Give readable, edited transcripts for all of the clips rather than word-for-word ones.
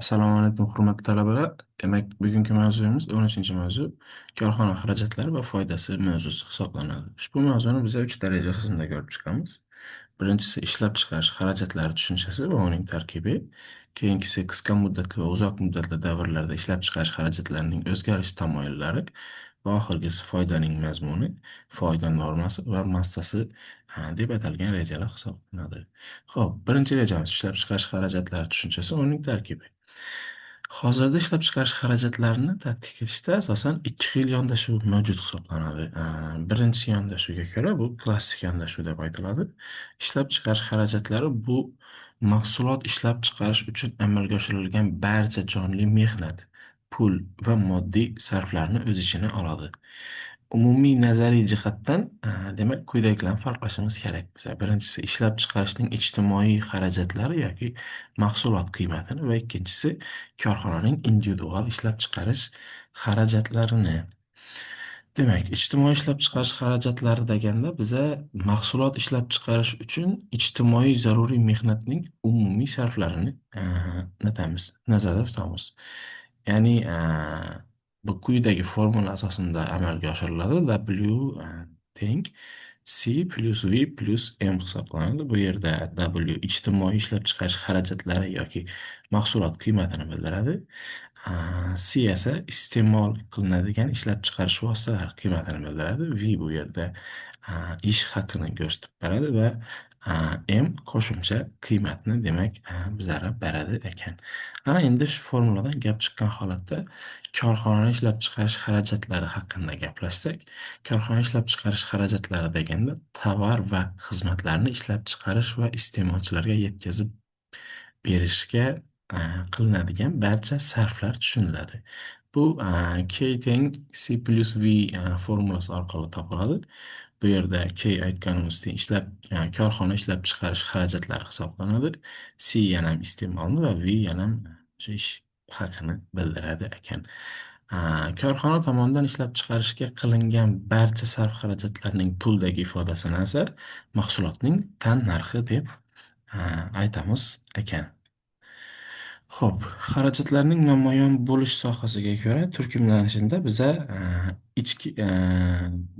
Assalomu alaykum, hurmatli talabalar. Demak, bugungi mavzuyimiz 13-chi mavzu korxona xarajatlari va foydasi mavzusi hisoblanadi. Ushbu mavzuni biz 3 daraja asosida ko'rib chiqamiz. Birinchisi ishlab chiqarish xarajatlari tushunchasi va uning tarkibi. Keyingisi qisqa muddatli va uzoq muddatli davrlarda ishlab chiqarish xarajatlarining o'zgarish tamoyillari va oxirgisi foydaning mazmuni, foyda normasi va massasi deb atalgan rejalar hisoblanadi. Xo'p, birinchi rejamiz ishlab chiqarish xarajatlari tushunchasi va uning tarkibi. Hozirda ishlab chiqarish xarajatlarini tadqiq etishda asosan ikki xil yondashuv mavjud hisoblanadi. Birinchi yondashuvga ko'ra bu klassik yondashuv deb aytiladi. Ishlab chiqarish xarajatlari bu mahsulot ishlab chiqarish uchun amalga oshirilgan barcha jonli mehnat, pul va moddiy sarflarni o'z ichiga oladi. Umumiy nazariy jihatdan, demak, quyidagilarni farqlashimiz kerak. Mesela birinchisi ishlab chiqarishning ijtimoiy xarajatlari yoki mahsulot qiymatini va ikkinchisi korxonaning individual ishlab chiqarish xarajatlarini. Demak, ijtimoiy ishlab chiqarish xarajatlari deganda biza mahsulot ishlab chiqarish uchun ijtimoiy zaruriy mehnatning umumiy sarflarini nazarda tutamiz. Ya'ni bu quyidagi formula asosida amalga oshiriladi. W teng C plus V plus M hisoblanadi. Bu yerda W ijtimoiy ishlab chiqarish xarajatlari yoki mahsulot qiymatini bildiradi. C esa iste'mol qilinadigan ishlab chiqarish vositalari qiymatini bildiradi. V bu yerda ish haqini ko'rsatib beradi va M qo'shimcha qiymatni demak bizlarga beradi ekan. Ana endi shu formuladan gap chiqqan holatda korxona ishlab chiqarish xarajatlari haqida gaplashsak, korxona ishlab chiqarish xarajatlari deganda tovar va xizmatlarni ishlab chiqarish va iste'molchilarga yetkazib berishga qilinadigan barcha sarflar tushuniladi. Bu K teng C plus V formulasi orqali topiladi. Bu yerda K aytganimizdek korxona ishlab chiqarish xarajatlari hisoblanadi. C yana iste'molni va V yana o'sha ish haqini bildiradi ekan. Korxona tomonidan ishlab chiqarishga qilingan barcha sarf xarajatlarning puldagi ifodasini esa mahsulotning tan narxi deb aytamiz ekan. Xo'p, xarajatlarning namoyon bo'lish sohasiga ko'ra turkumlanishida biza ichki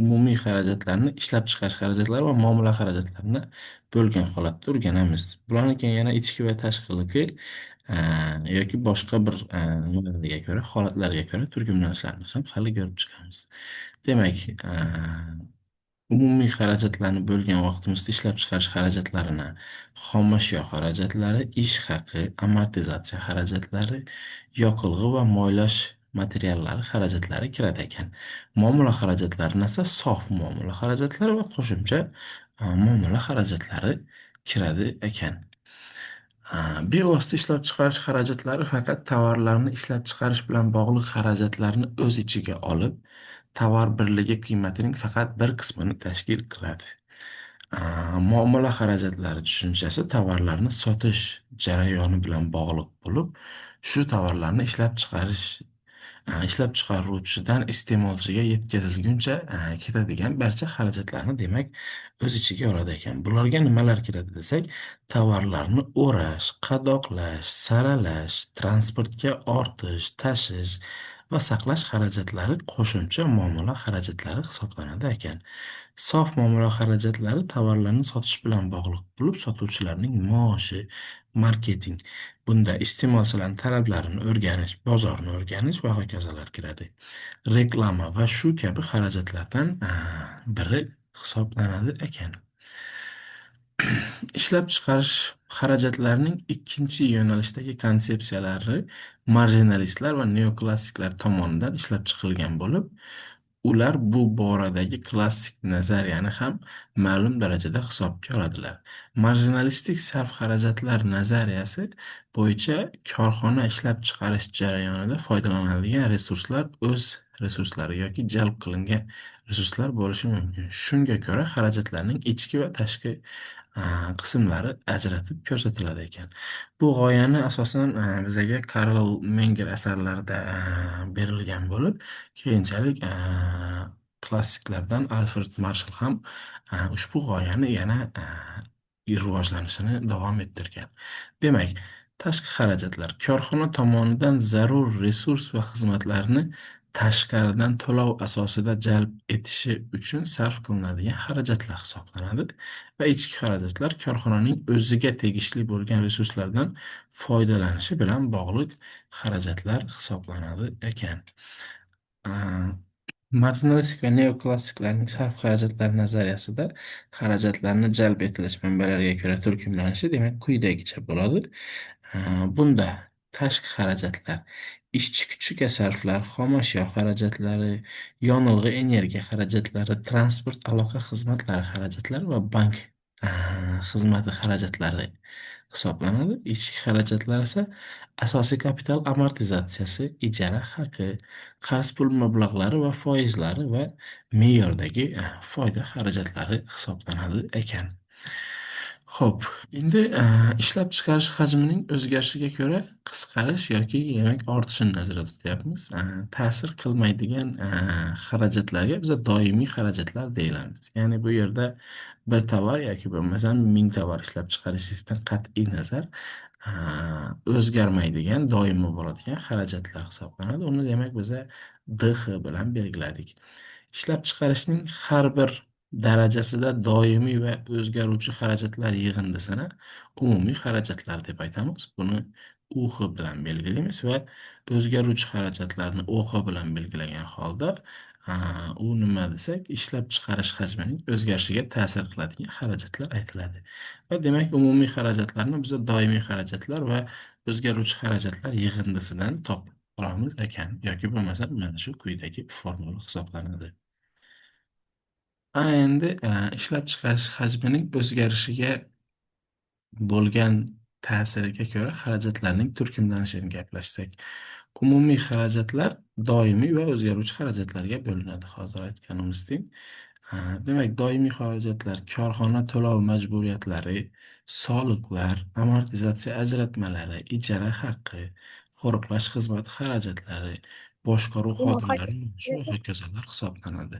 umumiy xarajatlarni, ishlab chiqarish xarajatlari va muomala xarajatlarini bo'lgan holatda o'rganamiz. Bularni keyin yana ichki va tashqiligi yoki boshqa bir nimalarga ko'ra, holatlarga ko'ra turkumlanishlarni ham hali ko'rib chiqamiz. Demak, umumiy xarajatlarni bo'lgan vaqtimizda ishlab chiqarish xarajatlarini xomashyo xarajatlari, ish haqi, amortizatsiya xarajatlari, yoqilg'i va moylash materiallari xarajatlari kirar ekan. Muomala xarajatlarini esa sof muomala xarajatlari va qo'shimcha muomala xarajatlari kiradi ekan. Bevosita ishlab chiqarish xarajatlari faqat tovarlarni ishlab chiqarish bilan bog'liq xarajatlarni o'z ichiga olib, tovar birligi qiymatining faqat bir qismini tashkil qiladi. Muomala xarajatlari tushunchasi tovarlarni sotish jarayoni bilan bog'liq bo'lib, shu tovarlarni ishlab chiqaruvchidan iste'molchiga yetkazilguncha ketadigan barcha xarajatlarni demak o'z ichiga oladi ekan. Bularga nimalar kiradi desak, tovarlarni o'rash, qadoqlash, saralash, transportga ortish, tashish va saqlash xarajatlari qo'shimcha muomala xarajatlari hisoblanadi ekan. Sof muomala xarajatlari tovarlarni sotish bilan bog'liq bo'lib, sotuvchilarning maoshi, marketing, bunda iste'molchilarning talablarini o'rganish, bozorni o'rganish va hokazolar kiradi. Reklama va shu kabi xarajatlardan biri hisoblanadi ekan. Ishlab chiqarish xarajatlarining ikkinchi yo'nalishdagi konsepsiyalari marjinalistlar va neoklassiklar tomonidan ishlab chiqilgan bo'lib, ular bu boradagi klassik nazariyani ham ma'lum darajada hisobga oladilar. Marjinalistik sarf xarajatlar nazariyasi bo'yicha korxona ishlab chiqarish jarayonida foydalanadigan resurslar o'z resurslari yoki jalb qilingan resurslar bo'lishi mumkin. Shunga ko'ra, xarajatlarning ichki va tashqi qismlari ajratib ko'rsatiladi ekan. Bu g'oyani asosan bizaga Karl Menger asarlarida berilgan bo'lib, keyinchalik klassiklardan Alfred Marshall ham ushbu g'oyani yana rivojlanishini davom ettirgan. Demak, Tashqi xarajatlar korxona tomonidan zarur resurs va xizmatlarni tashqaridan to'lov asosida jalb etishi uchun sarf qilinadigan xarajatlar hisoblanadi. Va ichki xarajatlar korxonaning o'ziga tegishli bo'lgan resurslardan foydalanishi bilan bog'liq xarajatlar hisoblanadi ekan. Ah, Marjinalistik va neoklassiklarning sarf xarajatlari nazariyasida xarajatlarni jalb etilish manbalariga ko'ra turkumlanishi demak quyidagicha bo'ladi. Bunda tashqi xarajatlar, ishchi kuchiga sarflar, xomashyo xarajatlari, yonilg'i energiya xarajatlari, transport aloqa xizmatlari xarajatlari va bank xizmati xarajatlari hisoblanadi. Ichki xarajatlar esa asosiy kapital amortizatsiyasi, ijara haqi, qarz pul mablag'lari va foizlari va me'yordagi foyda xarajatlari hisoblanadi ekan. Xo'p, endi ishlab chiqarish hajmining o'zgarishiga ko'ra qisqarish yoki demak ortishini nazarda tutyapmiz. Ta'sir qilmaydigan xarajatlarga biz doimiy xarajatlar deyilamiz. Ya'ni bu yerda bir tovar yoki bo'lmasam ming tovar ishlab chiqarishingizdan qat'iy nazar a, o'zgarmaydigan, doimiy bo'ladigan xarajatlar hisoblanadi. Uni demak biza DX bilan belgiladik. Ishlab chiqarishning har bir darajasida doimiy va o'zgaruvchi xarajatlar yig'indisini umumiy xarajatlar deb aytamiz. Buni UX bilan belgilaymiz va o'zgaruvchi xarajatlarni OX bilan belgilagan holda u nima desak, ishlab chiqarish hajmining o'zgarishiga ta'sir qiladigan xarajatlar aytiladi. Va demak, umumiy xarajatlarni biz doimiy xarajatlar va o'zgaruvchi xarajatlar yig'indisidan topib olamiz ekan. Yoki bo'lmasa mana shu quyidagi formula hisoblanadi. Ana endi ishlab chiqarish hajmining o'zgarishiga bo'lgan ta'siriga ko'ra xarajatlarning turkumlanishini gaplashsak. Umumiy xarajatlar doimiy va o'zgaruvchi xarajatlarga bo'linadi. Hozir aytganimizdek. Demak, doimiy xarajatlar korxona to'lov majburiyatlari, soliqlar, amortizatsiya ajratmalari, ijara haqqi, qo'riqlash xizmati xarajatlari, boshqaruv xodimlari maoshi va hokazolar hisoblanadi.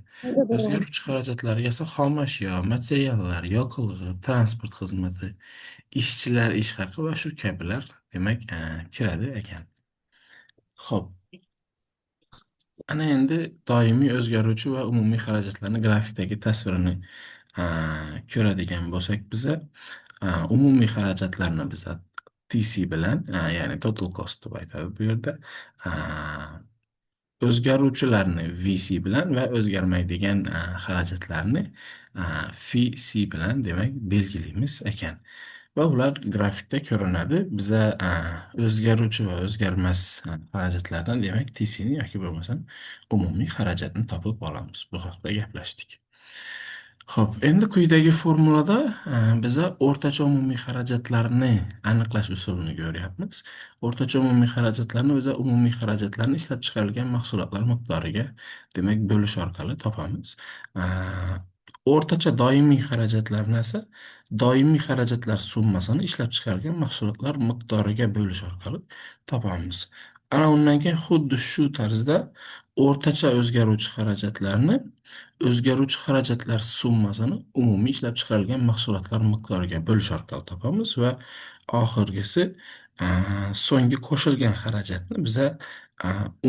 O'zgaruvchi xarajatlarga esa xomashyo, materiallar, yoqilg'i, transport xizmati, ishchilar ish haqi va shu kabilar demak kiradi ekan. Xo'p, ana endi doimiy o'zgaruvchi va umumiy xarajatlarni grafikdagi tasvirini ko'radigan bo'lsak biza umumiy xarajatlarni biza TC bilan ya'ni total cost deb aytadi bu yerda. A, O'zgaruvchilarni VC bilan va o'zgarmaydigan xarajatlarni FC bilan demak belgilaymiz ekan. Va ular grafikda ko'rinadi. Biza o'zgaruvchi va o'zgarmas xarajatlardan demak TC'ni yoki bo'lmasam umumiy xarajatni topib olamiz. Bu haqda gaplashdik. Xo'p, endi quyidagi formulada biza o'rtacha umumiy xarajatlarni aniqlash usulini ko'ryapmiz. O'rtacha umumiy xarajatlarni o'za umumiy xarajatlarni ishlab chiqarilgan mahsulotlar miqdoriga demak bo'lish orqali topamiz. A, O'rtacha doimiy xarajatlarni esa doimiy xarajatlar summasini ishlab chiqarilgan mahsulotlar miqdoriga bo'lish orqali topamiz. Ana undan keyin xuddi shu tarzda o'rtacha o'zgaruvchi xarajatlarni o'zgaruvchi xarajatlar summasini umumiy ishlab chiqarilgan mahsulotlar miqdoriga bo'lish orqali topamiz va oxirgisi so'nggi qo'shilgan xarajatni biza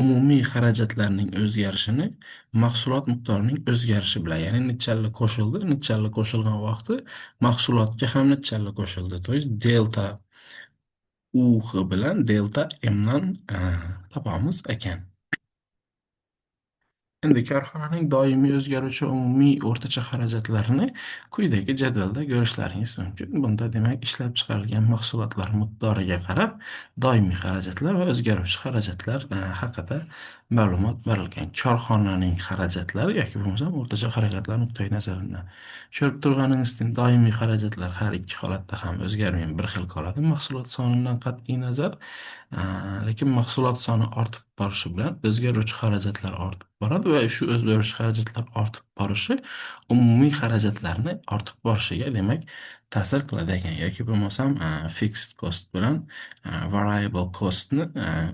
umumiy xarajatlarning o'zgarishini mahsulot miqdorining o'zgarishi bilan, ya'ni nechalla qo'shildi, nechalla qo'shilgan vaqti mahsulotga ham nechalla qo'shildi. То есть delta UH bilan delta M dan topamiz ekan. Endi korxonaning doimiy o'zgaruvchi umumiy o'rtacha xarajatlarini quyidagi jadvalda ko'rishlaringiz mumkin. Bunda demak ishlab chiqarilgan mahsulotlar miqdoriga qarab doimiy xarajatlar va o'zgaruvchi xarajatlar haqida ma'lumot berilgan. Korxonaning xarajatlari yoki bo'lmasam o'rtacha xarajatlar nuqtai nazaridan ko'rib turganingizdek doimiy xarajatlar har ikki holatda ham o'zgarmay bir xil qoladi mahsulot sonidan qat'iy nazar. Lekin mahsulot soni ortib borishi bilan o'zgaruvchi xarajatlar ortib boradi va shu o'zgaruvchi xarajatlar ortib borishi umumiy xarajatlarni ortib borishiga demak ta'sir qiladi ekan. Yoki bo'lmasam fixed cost bilan variable costni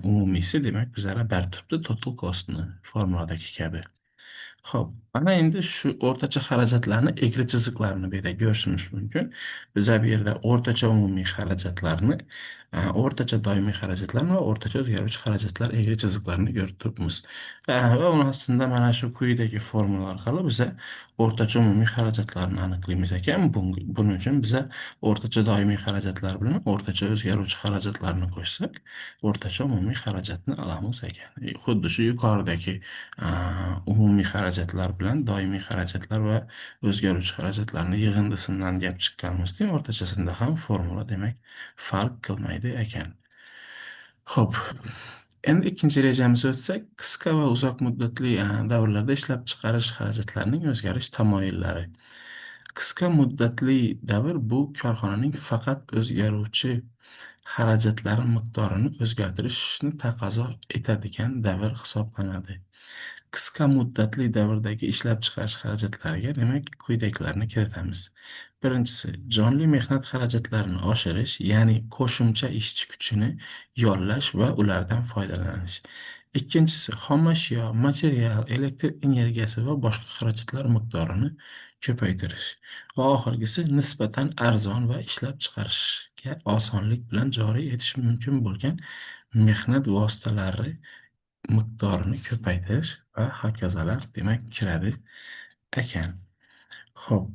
umumiysi demak bizlar bir turibdi total costni formuladagi kabi. Xo'p, mana endi shu o'rtacha xarajatlarni egri chiziqlarini bu yerda ko'rishimiz mumkin. Biz bu yerda o'rtacha umumiy xarajatlarni, o'rtacha doimiy xarajatlar va o'rtacha o'zgaruvchi xarajatlar egri chiziqlarini ko'rib turibmiz. Va uni aslida mana shu quyidagi formula orqali biza o'rtacha umumiy xarajatlarni aniqlaymiz ekan. Buning uchun biza o'rtacha doimiy xarajatlar bilan o'rtacha o'zgaruvchi xarajatlarni qo'shsak, o'rtacha umumiy xarajatni olamiz ekan. Xuddi shu yuqoridagi umumiy xarajatlar bilan doimiy xarajatlar va o'zgaruvchi xarajatlarni yig'indisidan gap chiqqanimizda o'rtachasida ham formula demak farq qilmaydi ekan. Xo'p, endi ikkinchi rejamizga o'tsak, qisqa va uzoq muddatli davrlarda ishlab chiqarish xarajatlarining o'zgarish tamoyillari. Qisqa muddatli davr bu korxonaning faqat o'zgaruvchi xarajatlari miqdorini o'zgartirishni taqozo etadigan davr hisoblanadi. Qisqa muddatli davrdagi ishlab chiqarish xarajatlariga demak quyidagilarni kiritamiz. Birinchisi, jonli mehnat xarajatlarini oshirish, ya'ni qo'shimcha ishchi kuchini yollash va ulardan foydalanish. Ikkinchisi, xomashyo, material, elektr energiyasi va boshqa xarajatlar miqdorini ko'paytirish. Va oxirgisi, nisbatan arzon va ishlab chiqarishga osonlik bilan joriy etish mumkin bo'lgan mehnat vositalari miqdorini ko'paytirish va hokazolar demak kiradi ekan. Xo'p,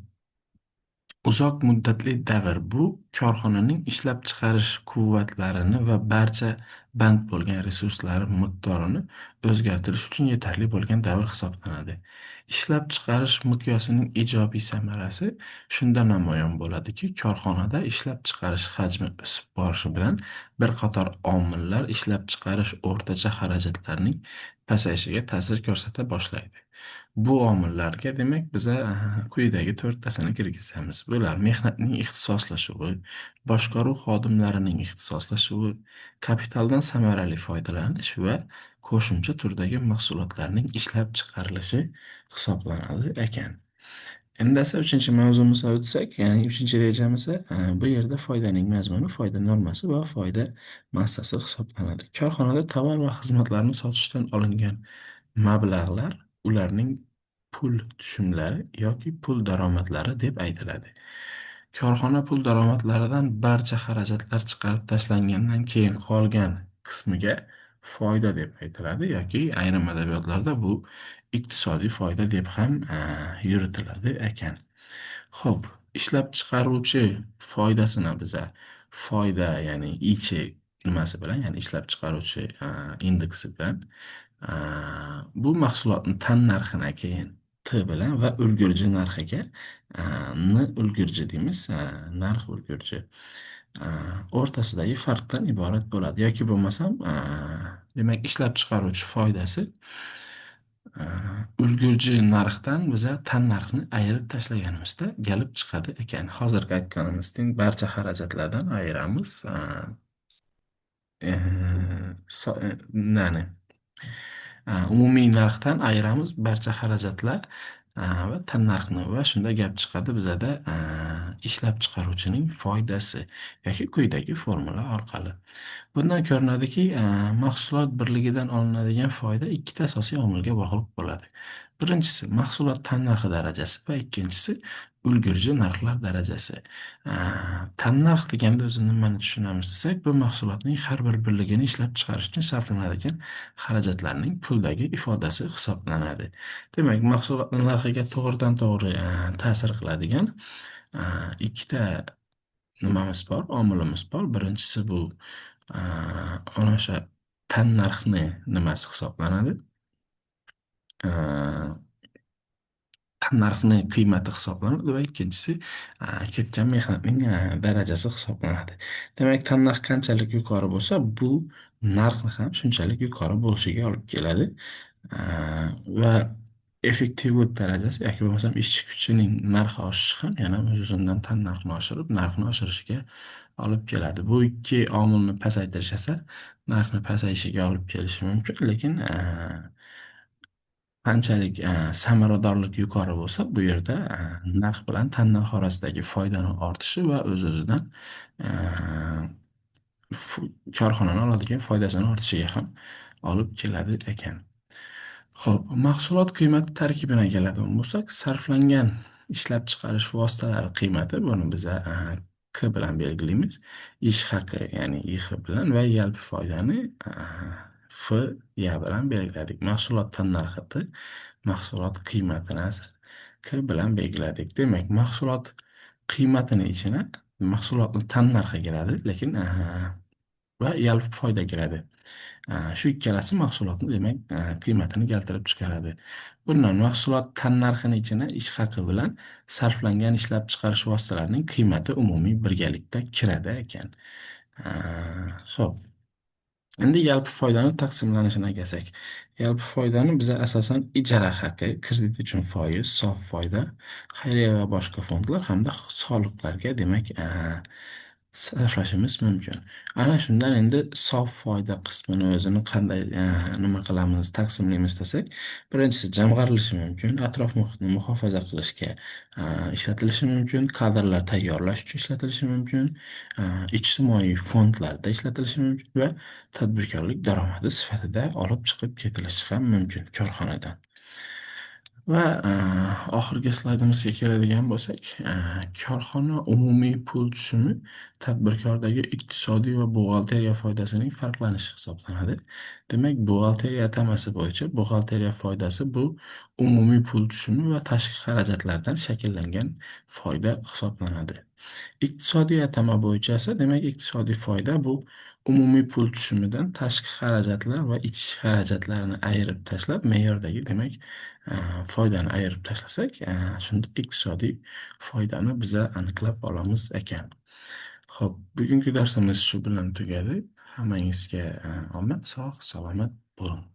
uzoq muddatli davr bu korxonaning ishlab chiqarish quvvatlarini va barcha band bo'lgan resurslari miqdorini o'zgartirish uchun yetarli bo'lgan davr hisoblanadi. Ishlab chiqarish miqyosining ijobiy samarasi shunda namoyon bo'ladiki, korxonada ishlab chiqarish hajmi o'sib borishi bilan bir qator omillar ishlab chiqarish o'rtacha xarajatlarning pasayishiga ta'sir ko'rsata boshlaydi. Bu omillarga demak biza quyidagi to'rttasini kirgizamiz. Bular mehnatning ixtisoslashuvi, boshqaruv xodimlarining ixtisoslashuvi, kapitaldan samarali foydalanish va qo'shimcha turdagi mahsulotlarning ishlab chiqarilishi hisoblanadi ekan. Endi esa uchinchi mavzumizga o'tsak, ya'ni uchinchi rejamizda bu yerda foydaning mazmuni, foyda normasi va foyda massasi hisoblanadi. Korxonada tovar va xizmatlarni sotishdan olingan mablag'lar ularning pul tushumlari yoki pul daromadlari deb aytiladi. Korxona pul daromadlaridan barcha xarajatlar chiqarib tashlangandan keyin qolgan qismiga foyda deb aytiladi yoki ayrim adabiyotlarda bu iqtisodiy foyda deb ham yuritiladi ekan. Xo'p, ishlab chiqaruvchi foydasini biza foyda ya'ni ichi nimasi bilan, ya'ni ishlab chiqaruvchi indeksi bilan bu mahsulotni tan narxidan keyin T bilan va ulgurji narxiga N ulgurji deymiz, narx ulgurji o'rtasidagi farqdan iborat bo'ladi. Yoki bo'lmasam, demak ishlab chiqaruvchi foydasi ulgurji narxdan biza tan narxni ayirib tashlaganimizda kelib chiqadi ekan. Hozirgi aytganimizdek barcha xarajatlardan ayiramiz. Nani? Umumiy narxdan ayiramiz barcha xarajatlar va tannarxni va shunda gap chiqadi bizada ishlab chiqaruvchining foydasi yoki quyidagi formula orqali. Bundan ko'rinadiki, mahsulot birligidan olinadigan foyda ikkita asosiy omilga bog'liq bo'ladi. Birinchisi mahsulot tannarxi darajasi va ikkinchisi ulgurji narxlar darajasi. Tannarx deganda o'zi nimani tushunamiz desak, bu mahsulotning har bir birligini ishlab chiqarish uchun sarflanadigan xarajatlarning puldagi ifodasi hisoblanadi. Demak, mahsulotning narxiga to'g'ridan to'g'ri ta'sir qiladigan ikkita nimamiz bor, omilimiz bor. Birinchisi bu ana o'sha tannarxni nimasi hisoblanadi. Narxni qiymati hisoblanadi va ikkinchisi ketgan mehnatning darajasi hisoblanadi. Demak, tannarx qanchalik yuqori bo'lsa, bu narxni ham shunchalik yuqori bo'lishiga olib keladi. Va effektivlik darajasi yoki bo'lmasam ishchi kuchining narxi oshishi ham yana o'z-o'zidan tannarxni oshirib, narxni oshirishiga olib keladi. Bu ikki omilni pasaytirish esa narxni pasayishiga olib kelishi mumkin, lekin qanchalik samaradorlik yuqori bo'lsa, bu yerda narx bilan tannarx orasidagi foydani ortishi va o'z-o'zidan korxonani oladigan foydasini ortishiga ham olib keladi ekan. Xo'p, mahsulot qiymati tarkibini keladigan bo'lsak, sarflangan ishlab chiqarish vositalari qiymati buni biza K bilan belgilaymiz. Ish haqi, ya'ni IX bilan va yalpi foydani F ya bilan belgiladik. Mahsulot tannarxi mahsulot qiymatini esa K bilan belgiladik. Demak, mahsulot qiymatini ichine mahsulotni tannarxi kiradi, lekin va yalpi foyda kiradi. Shu ikkalasi mahsulotni demak qiymatini keltirib chiqaradi. Bundan mahsulot tannarxini ichine ish haqi bilan sarflangan ishlab chiqarish vositalarining qiymati umumiy birgalikda kiradi ekan. Xo'p. Endi yalpi foydani taqsimlanishini kelsak. Yalpi foydani biza asosan ijara haqi, kredit uchun foiz, sof foyda, xayriya va boshqa fondlar hamda soliqlarga demak sarflashimiz mumkin. Ana shundan endi sof foyda qismini o'zini qanday nima qilamiz, taqsimlaymiz desak, birinchisi jamg'arilishi mumkin, atrof muhitni muhofaza qilishga ishlatilishi mumkin, kadrlar tayyorlash uchun ishlatilishi mumkin, ijtimoiy fondlarda ishlatilishi mumkin va tadbirkorlik daromadi sifatida olib chiqib ketilishi ham mumkin korxonadan. Va oxirgi slaydimizga keladigan bo'lsak, korxona umumiy pul tushumi tadbirkordagi iqtisodiy va buxgalteriya foydasining farqlanishi hisoblanadi. Demak, buxgalteriya atamasi bo'yicha buxgalteriya foydasi bu umumiy pul tushumi va tashqi xarajatlardan shakllangan foyda hisoblanadi. Iqtisodiy atama bo'yicha esa, demak, iqtisodiy foyda bu umumiy pul tushumidan tashqi xarajatlar va ichki xarajatlarni ayirib tashlab, me'yordagi demak, foydani ayirib tashlasak, shunda iqtisodiy foydani biza aniqlab olamiz ekan. Xo'p, bugungi darsimiz shu bilan tugadi. Hammangizga omad, sog', salomat bo'ling.